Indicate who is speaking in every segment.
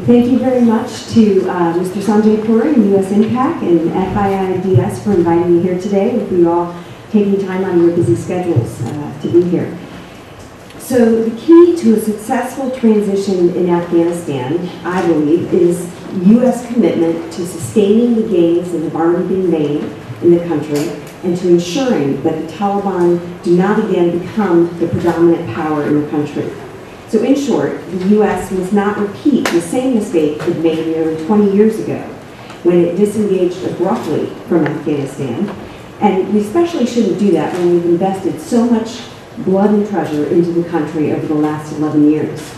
Speaker 1: Thank you very much to Mr. Sanjay Puri and U.S. Impact and FIIDS for inviting me here today, with you all taking time out of your busy schedules to be here. So the key to a successful transition in Afghanistan, I believe, is U.S. commitment to sustaining the gains that have already been made in the country and to ensuring that the Taliban do not again become the predominant power in the country. So in short, the U.S. must not repeat the same mistake it made nearly 20 years ago when it disengaged abruptly from Afghanistan. And we especially shouldn't do that when we've invested so much blood and treasure into the country over the last 11 years.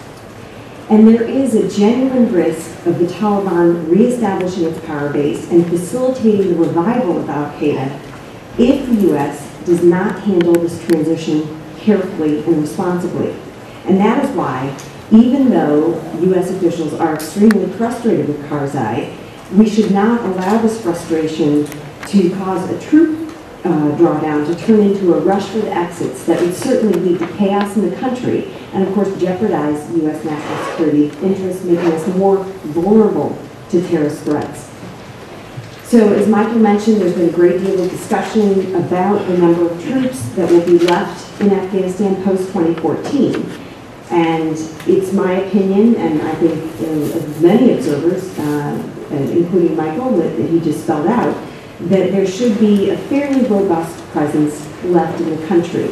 Speaker 1: And there is a genuine risk of the Taliban reestablishing its power base and facilitating the revival of al-Qaeda if the U.S. does not handle this transition carefully and responsibly. And that is why, even though U.S. officials are extremely frustrated with Karzai, we should not allow this frustration to cause a troop drawdown to turn into a rush for the exits that would certainly lead to chaos in the country and, of course, jeopardize U.S. national security interests, making us more vulnerable to terrorist threats. So, as Michael mentioned, there's been a great deal of discussion about the number of troops that will be left in Afghanistan post-2014. And it's my opinion, and I think of many observers, including Michael, that he just spelled out, that there should be a fairly robust presence left in the country.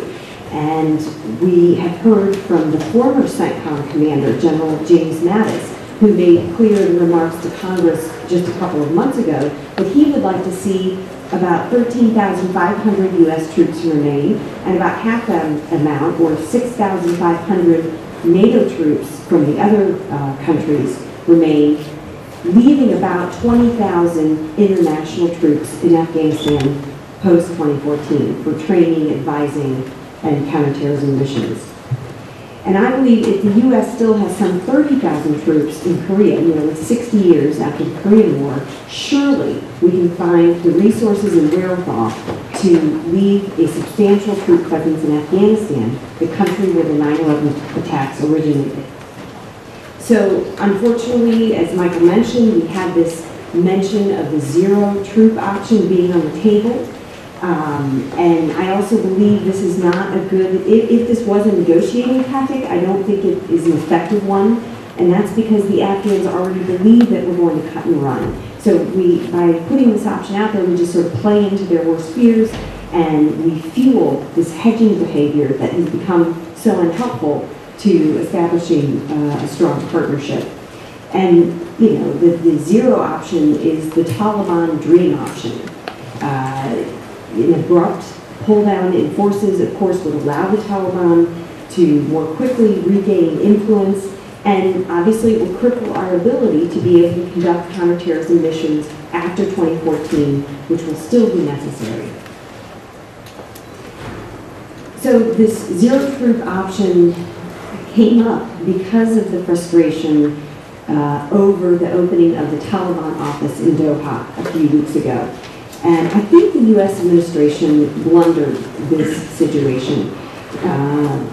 Speaker 1: And we have heard from the former CENTCOM commander, General James Mattis, who made clear in remarks to Congress just a couple of months ago that he would like to see about 13,500 U.S. troops remain and about half that amount, or 6,500 NATO troops from the other countries, remain, leaving about 20,000 international troops in Afghanistan post-2014 for training, advising, and counterterrorism missions. And I believe if the U.S. still has some 30,000 troops in Korea, nearly 60 years after the Korean War, surely we can find the resources and wherewithal to leave a substantial troop presence in Afghanistan, the country where the 9/11 attacks originated. So, unfortunately, as Michael mentioned, we had this mention of the zero troop option being on the table. And I also believe this is not a good, if this was a negotiating tactic, I don't think it is an effective one. And that's because the Afghans already believe that we're going to cut and run. So by putting this option out there, we just sort of play into their worst fears, and we fuel this hedging behavior that has become so unhelpful to establishing a strong partnership. And, you know, the zero option is the Taliban dream option. An abrupt pull-down in forces, of course, would allow the Taliban to more quickly regain influence, and obviously it will cripple our ability to be able to conduct counterterrorism missions after 2014, which will still be necessary. So this zero troop option came up because of the frustration over the opening of the Taliban office in Doha a few weeks ago. And I think the U.S. administration blundered this situation.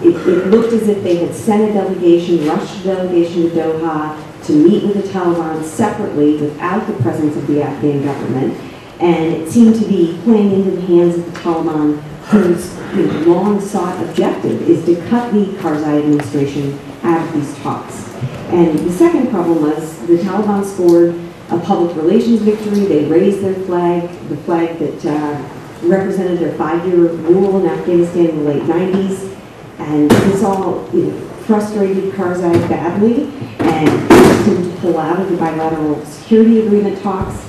Speaker 1: It looked as if they had sent a delegation, rushed a delegation to Doha to meet with the Taliban separately without the presence of the Afghan government. And it seemed to be playing into the hands of the Taliban, whose long-sought objective is to cut the Karzai administration out of these talks. And the second problem was the Taliban scored a public relations victory. They raised their flag, the flag that represented their 5-year rule in Afghanistan in the late 90s. And this all frustrated Karzai badly and forced him to pull out of the bilateral security agreement talks,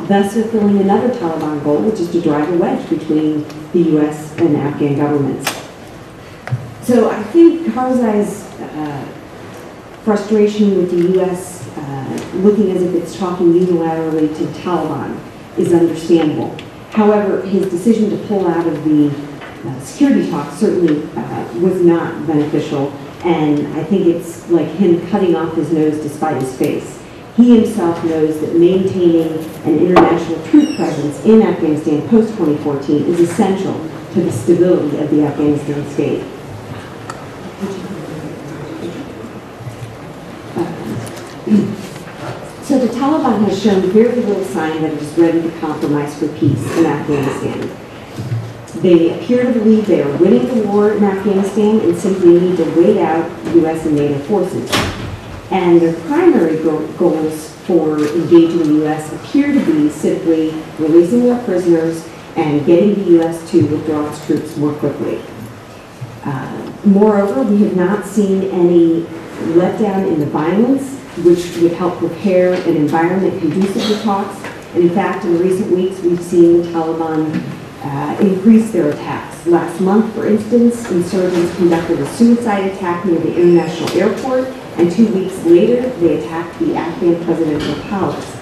Speaker 1: thus fulfilling another Taliban goal, which is to drive a wedge between the U.S. and Afghan governments. So I think Karzai's frustration with the U.S. Looking as if it's talking unilaterally to Taliban is understandable. However, his decision to pull out of the security talks certainly was not beneficial, and I think it's like him cutting off his nose to spite his face. He himself knows that maintaining an international troop presence in Afghanistan post-2014 is essential to the stability of the Afghanistan state. So the Taliban has shown very little sign that it is ready to compromise for peace in Afghanistan. They appear to believe they are winning the war in Afghanistan and simply need to wait out U.S. and NATO forces. And their primary goals for engaging the U.S. appear to be simply releasing their prisoners and getting the U.S. to withdraw its troops more quickly. Moreover, we have not seen any letdown in the violence, which would help prepare an environment conducive to talks. And in fact, in recent weeks, we've seen the Taliban increase their attacks. Last month, for instance, insurgents conducted a suicide attack near the international airport, and 2 weeks later, they attacked the Afghan presidential palace.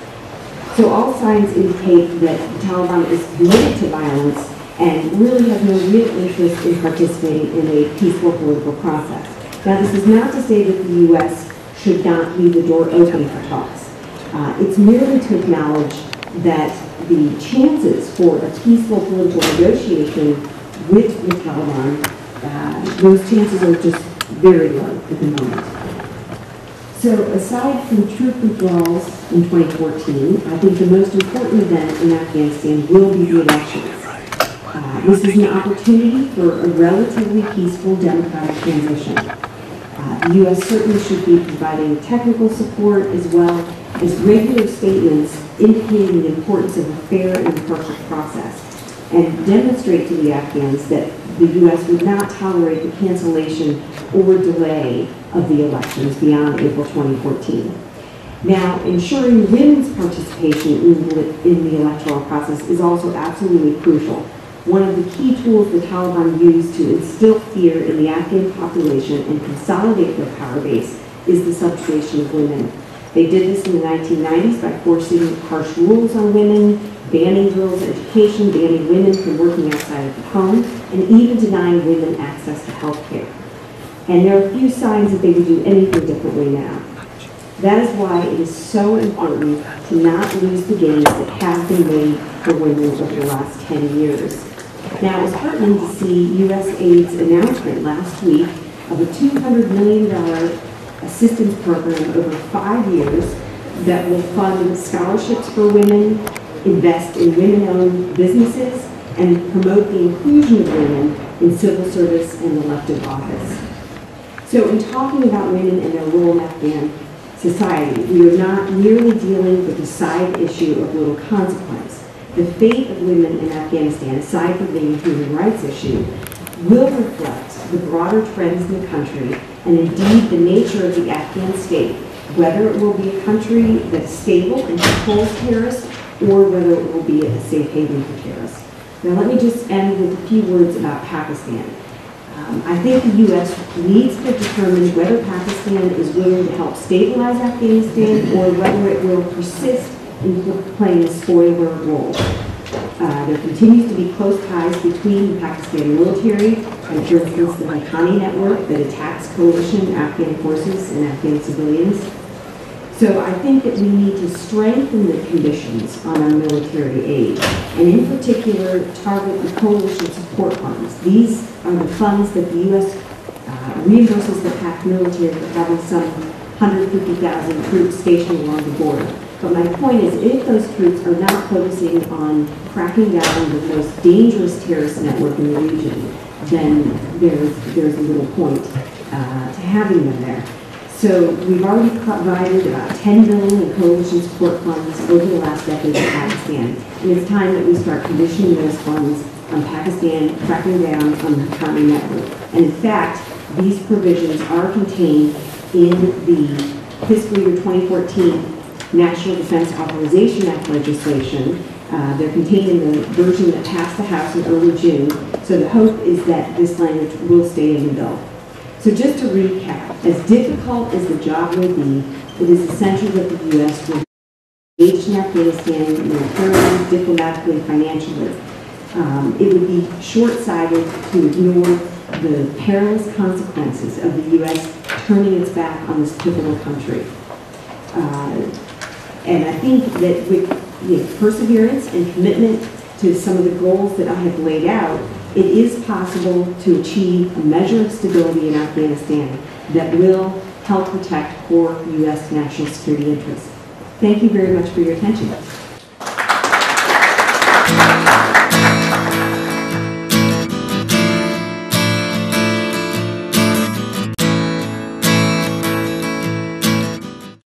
Speaker 1: So all signs indicate that the Taliban is committed to violence and really has no real interest in participating in a peaceful political process. Now, this is not to say that the U.S. should not leave the door open for talks. It's merely to acknowledge that the chances for a peaceful political negotiation with the Taliban, those chances are just very low at the moment. So aside from troop withdrawals in 2014, I think the most important event in Afghanistan will be the elections. This is an opportunity for a relatively peaceful democratic transition. The U.S. certainly should be providing technical support as well as regular statements indicating the importance of a fair and impartial process, and demonstrate to the Afghans that the U.S. would not tolerate the cancellation or delay of the elections beyond April 2014. Now, ensuring women's participation in the electoral process is also absolutely crucial. One of the key tools the Taliban use to instill fear in the Afghan population and consolidate their power base is the subjugation of women. They did this in the 1990s by forcing harsh rules on women, banning girls' education, banning women from working outside of the home, and even denying women access to health care. And there are few signs that they would do anything differently now. That is why it is so important to not lose the gains that have been made for women over the last 10 years. Now, it was heartening to see USAID's announcement last week of a $200 million assistance program over 5 years that will fund scholarships for women, invest in women-owned businesses, and promote the inclusion of women in civil service and elective office. So in talking about women and their role in Afghan society, we are not merely dealing with a side issue of little consequence. The fate of women in Afghanistan, aside from being a human rights issue, will reflect the broader trends in the country and indeed the nature of the Afghan state, whether it will be a country that's stable and controls terrorists or whether it will be a safe haven for terrorists. Now let me just end with a few words about Pakistan. I think the U.S. needs to determine whether Pakistan is willing to help stabilize Afghanistan or whether it will persist in playing a spoiler role. There continues to be close ties between the Pakistan military and, for instance, the Haqqani network that attacks coalition Afghan forces and Afghan civilians. So I think that we need to strengthen the conditions on our military aid, and in particular target the coalition support funds. These are the funds that the U.S. Reimburses the PAC military for having some 150,000 troops stationed along the border. But my point is, if those troops are not focusing on cracking down on the most dangerous terrorist network in the region, then there's a little point to having them there. So we've already provided about $10 billion in coalition support funds over the last decade to Pakistan, and it's time that we start conditioning those funds on Pakistan cracking down on the Haqqani network. And in fact, these provisions are contained in the fiscal year 2014 National Defense Authorization Act legislation. They're contained in the version that passed the House in early June. So the hope is that this language will stay in the bill. So just to recap, as difficult as the job may be, it is essential that the U.S. will engage in Afghanistan militarily, diplomatically, financially. It would be short-sighted to ignore the perilous consequences of the U.S. turning its back on this pivotal country. And I think that with perseverance and commitment to some of the goals that I have laid out, it is possible to achieve a measure of stability in Afghanistan that will help protect core U.S. national security interests. Thank you very much for your attention.